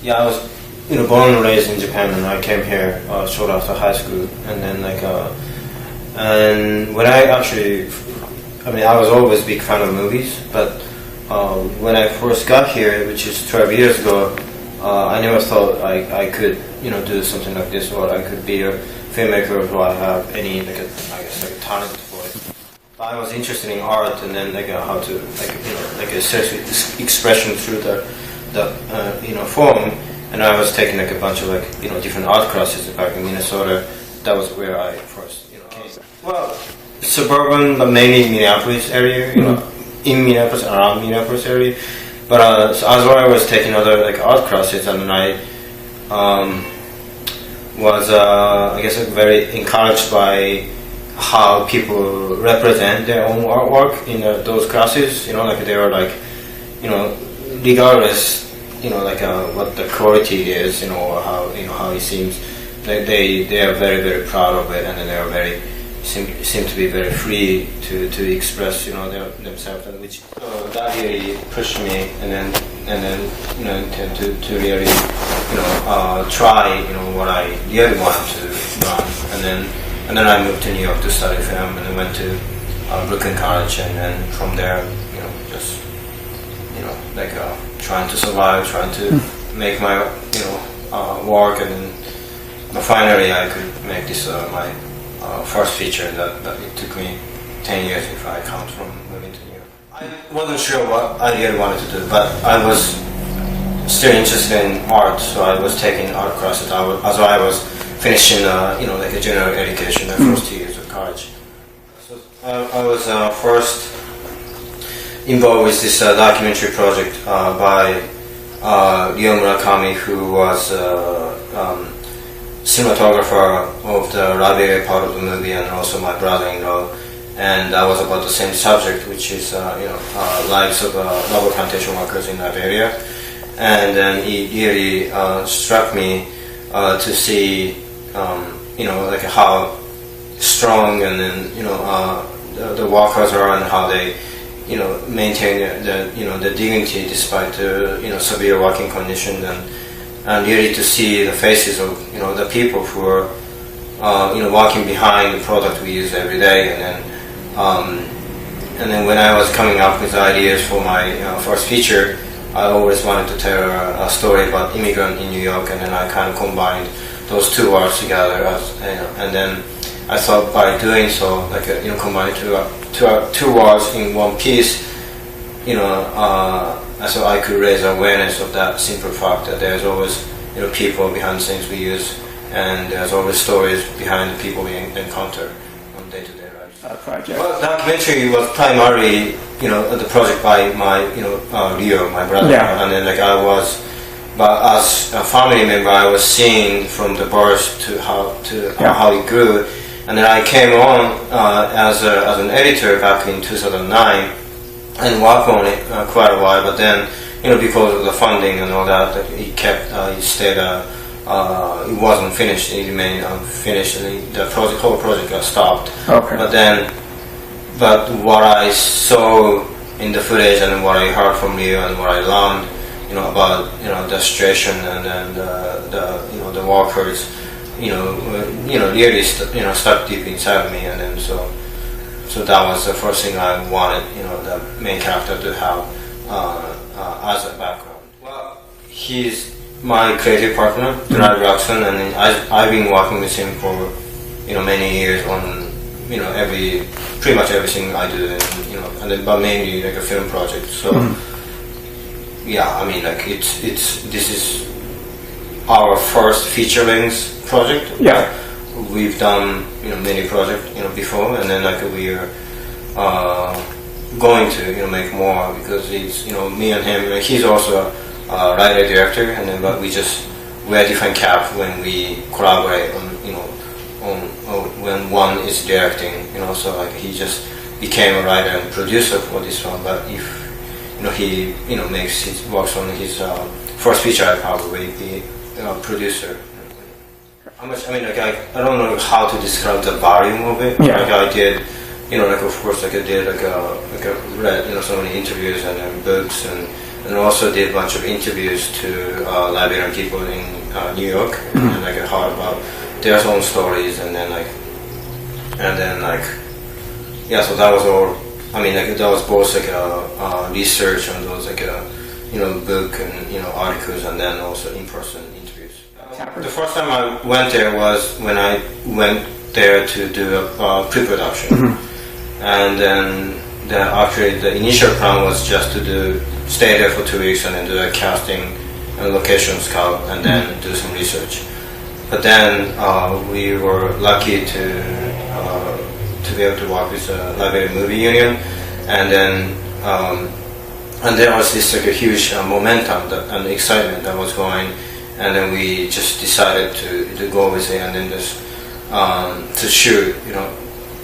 Yeah, I was, born and raised in Japan, and I came here short after high school, and then and when I was always a big fan of movies, but when I first got here, which is 12 years ago, I never thought I could, do something like this, or I could be a filmmaker, or I have any, talent for it. But I was interested in art, and then how to, a self-expression through the form. And I was taking a bunch of different art classes back in Minnesota. That was where I first came. Well, suburban, but mainly Minneapolis area. In Minneapolis, around Minneapolis area. But so as well, I was taking other art classes, and I was very encouraged by how people represent their own artwork in those classes. They were regardless. What the quality is, or how how it seems. They are very, very proud of it, and they are very seem to be very free to express themselves, and which that really pushed me, and then to really try what I really wanted to run, and then I moved to New York to study film, and then went to Brooklyn College, and then from there just trying to survive, trying to make my work, and then finally I could make this my first feature that it took me 10 years if I count from moving to New York. I wasn't sure what I really wanted to do, but I was still interested in art, so I was taking art classes as I was finishing a general education the first 2 years of college. So I was first involved with this documentary project by Ryo Murakami, who was cinematographer of the library part of the movie, and also my brother-in-law. And that was about the same subject, which is lives of rubber plantation workers in Liberia. And then it really struck me to see how strong and then the workers are, and how they maintain the dignity despite the severe working conditions, and really to see the faces of the people who are walking behind the product we use every day. And then when I was coming up with ideas for my first feature, I always wanted to tell a story about immigrant in New York, and then I kind of combined those two words together and then I thought by doing so, combining two words in one piece, so I could raise awareness of that simple fact that there's always, people behind the things we use, and there's always stories behind the people we encounter on day-to-day life. Project. Well, documentary was primarily, the project by my, Ryo, my brother, and then but as a family member, I was seeing from the birth to how it grew. And then I came on as an editor back in 2009 and worked on it quite a while. But then, because of the funding and all that, it stayed. It wasn't finished. It remained unfinished, and the whole project got stopped. Okay. But what I saw in the footage, and what I heard from you, and what I learned, about the situation, and then the workers. Really stuck deep inside of me, and then so that was the first thing I wanted, the main character to have as a background. Well, he's my creative partner, Jackson, and I've been working with him for many years on pretty much everything I do, but mainly a film project. So this is our first feature-length project. Yeah, we've done many projects before, and then we're going to make more, because it's me and him. He's also a writer director, and then but we wear different caps when we collaborate on when one is directing. So he just became a writer and producer for this one. But if he works on his first feature, I'd probably be producer. I don't know how to describe the volume of it. Yeah. I did, of course, I did read, so many interviews and books, and and also did a bunch of interviews to Liberian people in New York, and like heard about their own stories, and then yeah, so that was all. I mean, like that was both like research and those like book and articles, and then also in-person interviews. The first time I went there was when I went there to do a pre-production, and then actually the initial plan was just to stay there for 2 weeks and then do a casting and location scout and then do some research. But then we were lucky to be able to work with the Liberian Movie Union, and then and there was this like a huge momentum and excitement that was going, and then we just decided to go with it and then just to shoot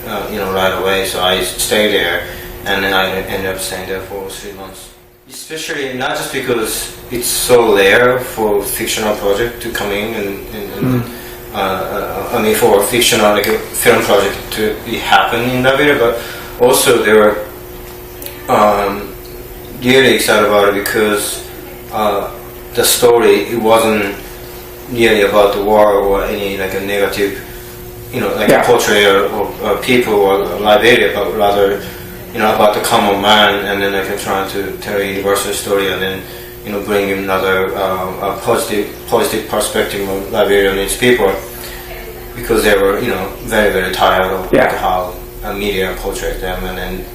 right away. So I stayed there, and then I ended up staying there for 3 months. Especially not just because it's so rare for fictional project to come in and I mean for a fictional like a film project to happen in Liberia, but also they were really excited about it because the story, it wasn't really about the war or any like a negative portrayal of people or Liberia, but rather about the common man, and then trying to tell a universal story, and then bring another positive perspective of Liberia and its people, because they were very very tired of how media portrayed them, and then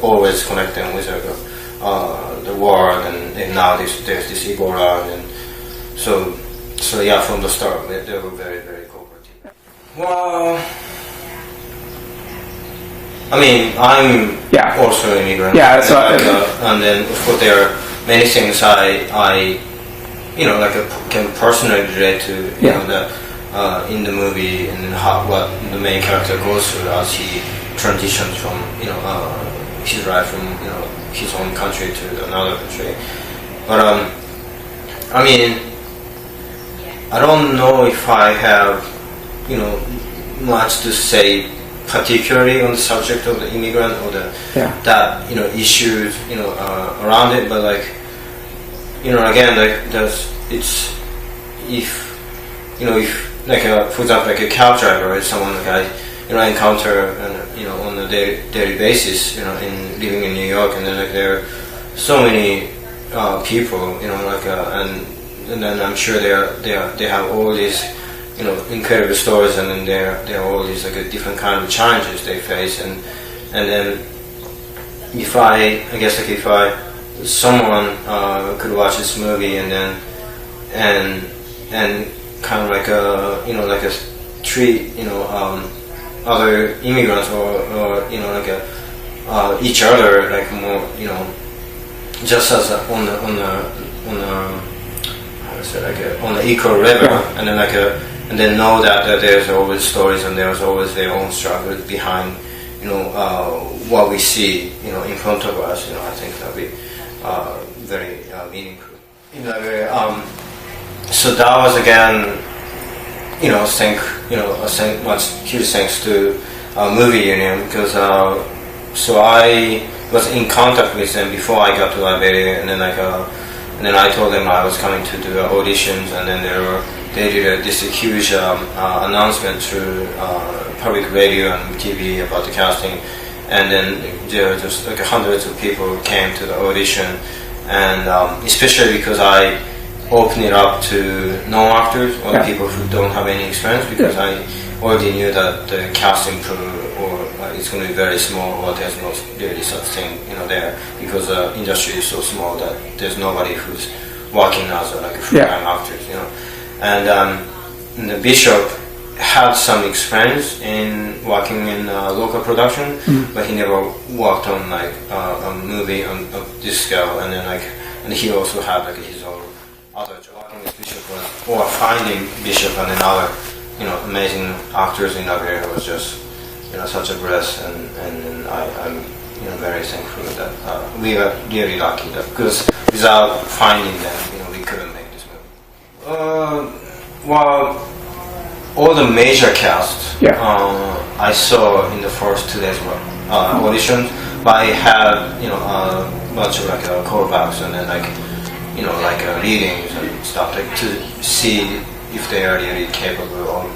always connect them with the war, and now there's this Ebola, and so yeah, from the start they were very very cooperative. Well, I mean, I'm also an immigrant. Yeah, so and then of course there are many things I can personally relate to. In the movie, and what the main character goes through as he transitions from his life from his own country to another country. But I mean, I don't know if I have much to say particularly on the subject of the immigrant or that issues around it, but again, it's if for example a cab driver is someone I encounter on a daily basis in living in New York, and then there are so many people and then I'm sure they have all these incredible stories, and then there are all these different kind of challenges they face, and then if someone could watch this movie and kind of treat other immigrants or each other more just as on the equal level, and then and then know that there's always stories and there's always their own struggle behind what we see in front of us. I think that'll be very meaningful. So that was again huge thanks to Movie Union, because so I was in contact with them before I got to Liberia, and then I told them I was coming to do auditions, and then they did this huge announcement through public radio and TV about the casting, and then there were just hundreds of people came to the audition, and especially because I opened it up to non-actors or people who don't have any experience, because I already knew that the casting crew it's going to be very small, or there's no really such thing there, because the industry is so small that there's nobody who's working as a full-time actors, and the Bishop had some experience in working in local production, but he never worked on a movie on this scale, and then and he also had his own other job. Working with Bishop or finding Bishop and then other amazing actors in Liberia was just such a bless, and I'm very thankful that we got really lucky, because without finding them we couldn't make this movie. Well, all the major cast I saw in the first 2 days auditions, but I had a bunch of callbacks, and then like readings and stuff, like to see if they are really capable of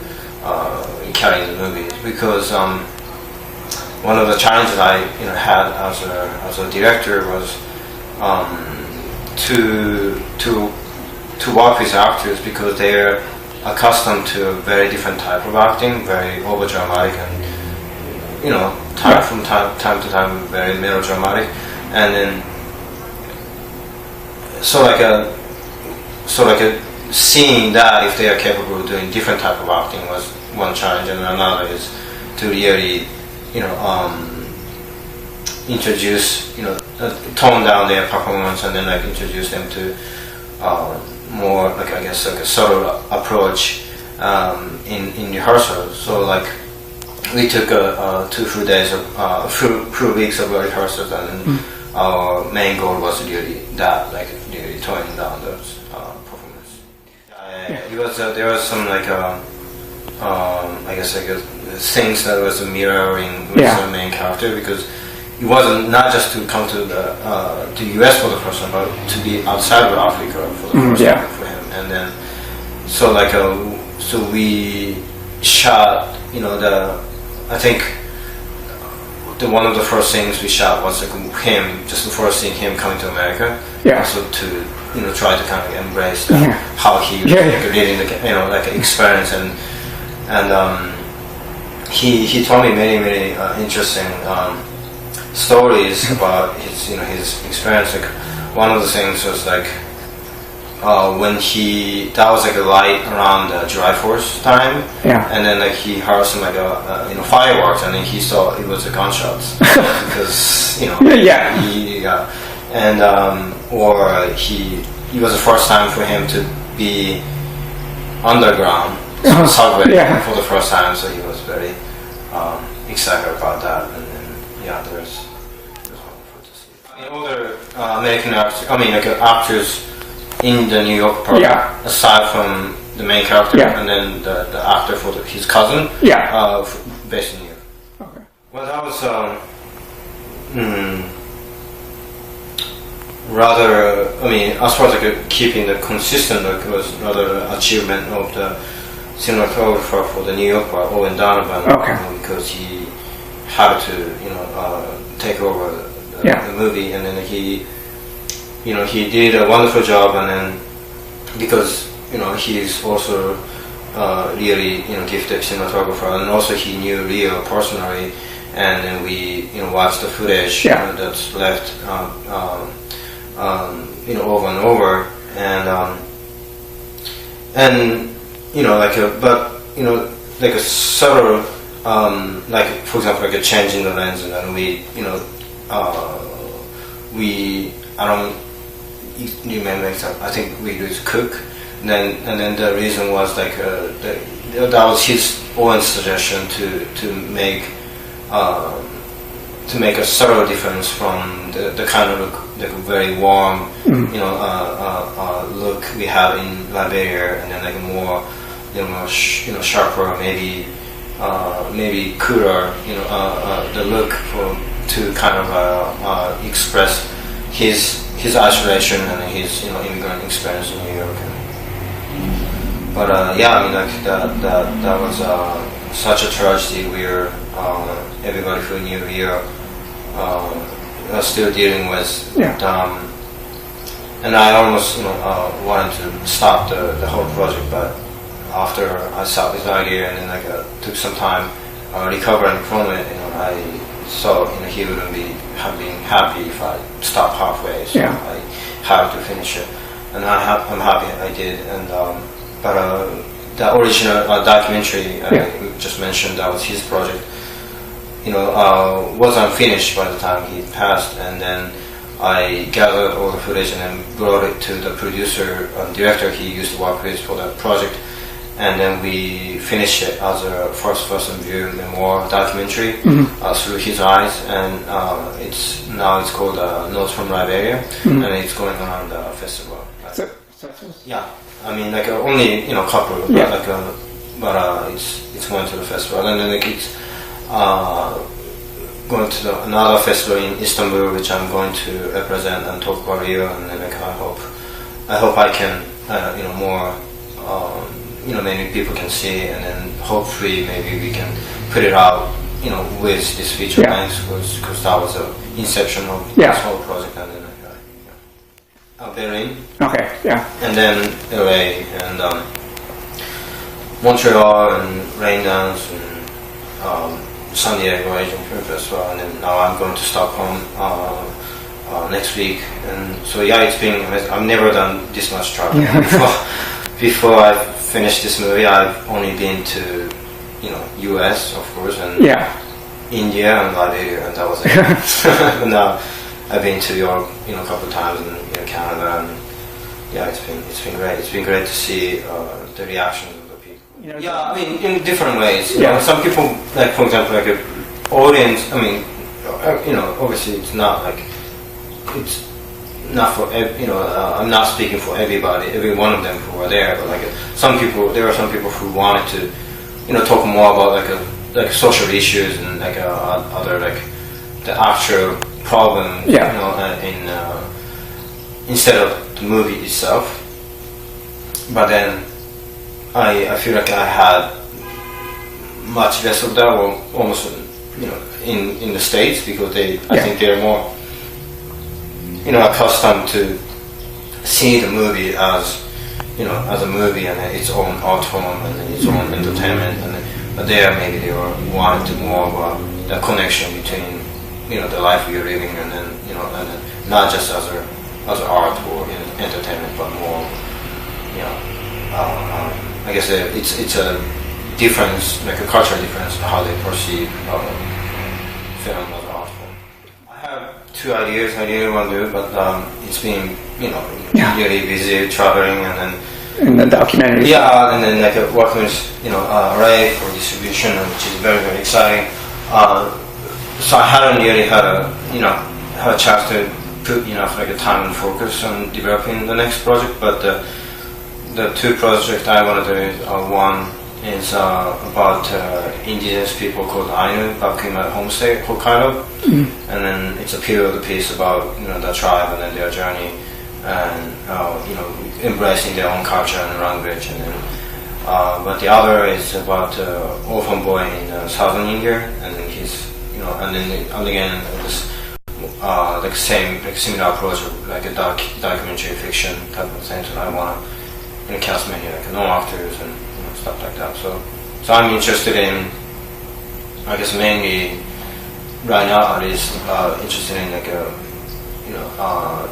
carrying the movies. Because one of the challenges I had as a director was to work with actors, because they're accustomed to a very different type of acting, very over dramatic and from time to time very melodramatic, and then so like a seeing that if they are capable of doing different type of acting was one challenge, and another is to really introduce tone down their performance, and then like introduce them to more like I guess like a subtle approach in rehearsal. So like we took 2 full days of full weeks of rehearsals, and our main goal was really that, like really toning down those performance. It was there was some like I guess like things that was mirroring with the main character, because it wasn't not just to come to the US for the first time, but to be outside of Africa for the first time for him. And then so like so we shot I think one of the first things we shot was like him, just the first seeing him coming to America. Also to try to kind of embrace that, how he was like living the like experience, and he told me many interesting stories about his experience. Like one of the things was like when that was like a light around July 4th time, and then like he heard some like fireworks, and then he saw it was a gunshots because or it was the first time for him to be underground subway for the first time, so he was very excited about that. And then there's wonderful to see. Other American actors, like actors in the New York part, aside from the main character, and then the actor for his cousin, based in New York. Okay. Well, that was rather. As far as like keeping the consistent look, was rather an achievement of the cinematographer for the New York part, Owen Donovan, because he had to take over the movie, and then he did a wonderful job, and then because he's also really gifted cinematographer, and also he knew Leo personally, and then we watched the footage that's left over and over, like a subtle like for example like a change in the lens, and then we I don't remember exactly. I think we used Cook, and then the reason was like that was his own suggestion to make a subtle difference from the kind of look, like a very warm look we have in Liberia, and then like more sharper, maybe cooler the look to kind of express his isolation and his immigrant experience in New York. But that was such a tragedy where everybody who knew here was still dealing with. And I almost wanted to stop the whole project, but after I saw this idea and then took some time recovering from it, I saw he wouldn't have been happy if I stopped halfway, so I had to finish it, and I'm happy I did. And but the original documentary I just mentioned, that was his project, was unfinished by the time he passed, and then I gathered all the footage and then brought it to the producer and director he used to work with for that project, and then we finished it as a first-person view memoir documentary through his eyes, and it's called Notes from Liberia, and it's going on the festival. Only couple, but it's going to the festival, and then it's going to another festival in Istanbul, which I'm going to represent and talk about Rio, and then I hope I hope I can, more, maybe people can see, and then hopefully maybe we can put it out, with this feature length, because that was the inception of this whole project, and then Berlin. Okay, yeah. And then LA, and Montreal, and Raindance, and San Diego Asian Film Festival, and then now I'm going to Stockholm next week. And so it's been amazing. I've never done this much traveling before I finished this movie. I've only been to US, of course, and India and Liberia, and that was it. But now I've been to Europe, a couple of times, and Canada, and it's been great. It's been great to see the reactions of the people. I mean, in different ways. Some people, like for example, like an audience. I mean, obviously it's not for I'm not speaking for everybody, every one of them who are there, but there are some people who wanted to, talk more about like social issues and other the actual problem, instead of the movie itself. But then I feel like I had much less of that, or almost in the States, because I think they're more accustomed to see the movie as a movie and its own art form and its own entertainment, but there maybe they wanted more about the connection between the life we're living, and then and then not just as art or entertainment, but more I guess it's a difference, like a cultural difference, how they perceive film as art form. I have 2 ideas I really want to do, but it's been really busy traveling, and then the documentary. And then working with Ray for distribution, which is very, very exciting. So I hadn't really had a chance to put enough time and focus on developing the next project. But the 2 projects I want to do is one is about indigenous people called Ainu back in my home state, Hokkaido, and then it's a period piece about the tribe and then their journey, and embracing their own culture and language, and then but the other is about orphan boy in southern India, and then he's and again this similar approach of a documentary fiction type of thing. So I want to cast many no actors and stuff like that. So I'm interested in, I guess mainly right now at least, interested in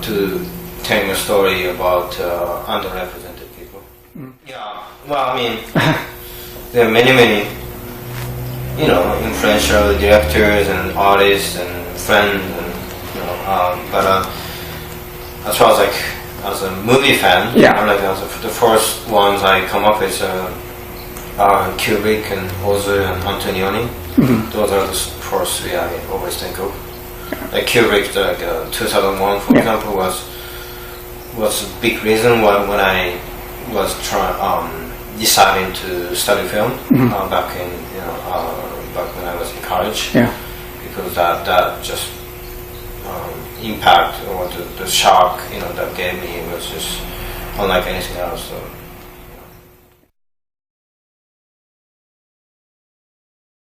to telling a story about underrepresented people. Well, I mean, there are many influential directors and artists and friends, and but as far as as a movie fan, the first ones I come up with are Kubrick and Mosir and Antonioni. Those are the first 3 I always think of. Kubrick, 2001, for example, was a big reason why when I was deciding to study film back when I was in college, because that just impact, or the shock that gave me was just unlike anything else. So